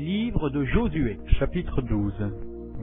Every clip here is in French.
Livre de Josué. Chapitre 12.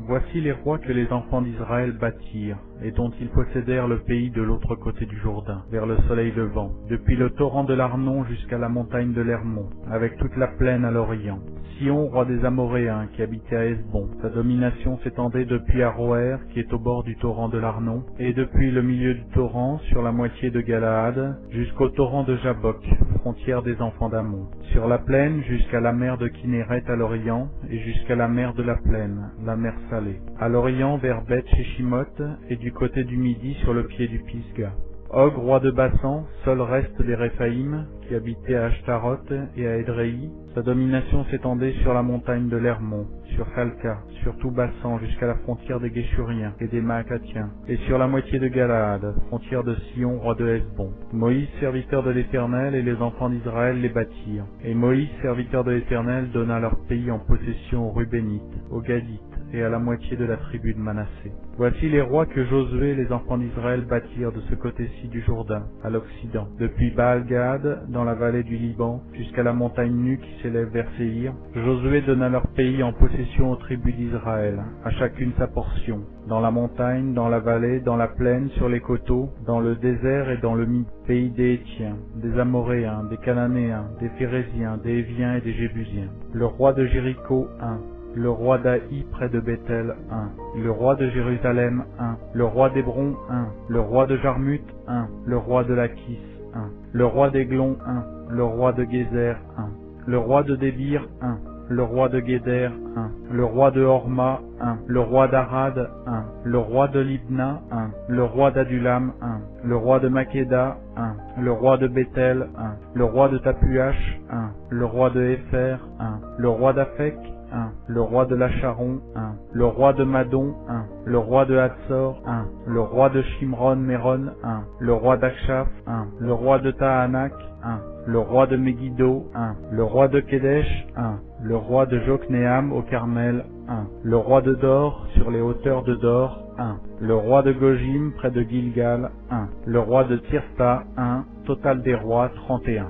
Voici les rois que les enfants d'Israël bâtirent, et dont ils possédèrent le pays de l'autre côté du Jourdain, vers le soleil levant, depuis le torrent de l'Arnon jusqu'à la montagne de l'Hermon, avec toute la plaine à l'orient. Sion, roi des Amoréens, qui habitait à Hesbon. Sa domination s'étendait depuis Aroër, qui est au bord du torrent de l'Arnon, et depuis le milieu du torrent, sur la moitié de Galaad, jusqu'au torrent de Jabbok, frontière des enfants d'Ammon. Sur la plaine, jusqu'à la mer de Kinéret à l'orient, et jusqu'à la mer de la plaine, la mer Salée. À l'orient, vers Beth-Sheshimoth, et du côté du midi sur le pied du Pisga. Og, roi de Basan, seul reste des Réphaïm, qui habitait à Ashtaroth et à Édréi. Sa domination s'étendait sur la montagne de l'Hermon, sur Salca, sur tout Basan jusqu'à la frontière des Guéshuriens et des Maacathiens, et sur la moitié de Galaad, frontière de Sion, roi de Hesbon. Moïse, serviteur de l'Éternel, et les enfants d'Israël les bâtirent. Et Moïse, serviteur de l'Éternel, donna leur pays en possession aux Rubénites, aux Gadites, et à la moitié de la tribu de Manassé. Voici les rois que Josué et les enfants d'Israël bâtirent de ce côté-ci du Jourdain, à l'Occident, depuis Baal-Gad, dans la vallée du Liban, jusqu'à la montagne nue qui s'élève vers Séhir. Josué donna leur pays en possession aux tribus d'Israël, à chacune sa portion, dans la montagne, dans la vallée, dans la plaine, sur les coteaux, dans le désert et dans le pays des Hétiens, des Amoréens, des Cananéens, des Phéréziens, des Héviens et des Jébusiens. Le roi de Jéricho 1. Le roi d'Aï près de Bethel 1, le roi de Jérusalem 1, le roi d'Hébron 1, le roi de Jarmuth 1, le roi de Lachis 1, le roi d'Aiglon 1, le roi de Gézer 1, le roi de Débir 1, le roi de Guéder 1, le roi de Horma 1, le roi d'Arad 1, le roi de Libna 1, le roi d'Adulam 1, le roi de Makeda 1, le roi de Bethel 1, le roi de Tapuach 1, le roi de Hépher 1, le roi d'Aphek 1, le roi de Lacharon 1, le roi de Madon 1, le roi de Hatzor 1, le roi de Shimron-Méron 1, le roi d'Akshaph 1, le roi de Tahanak 1, le roi de Megiddo 1, le roi de Kédesh 1, le roi de Joknéam au Carmel 1, le roi de Dor sur les hauteurs de Dor 1, le roi de Gojim près de Gilgal 1, le roi de Tirsa 1, total des rois 31.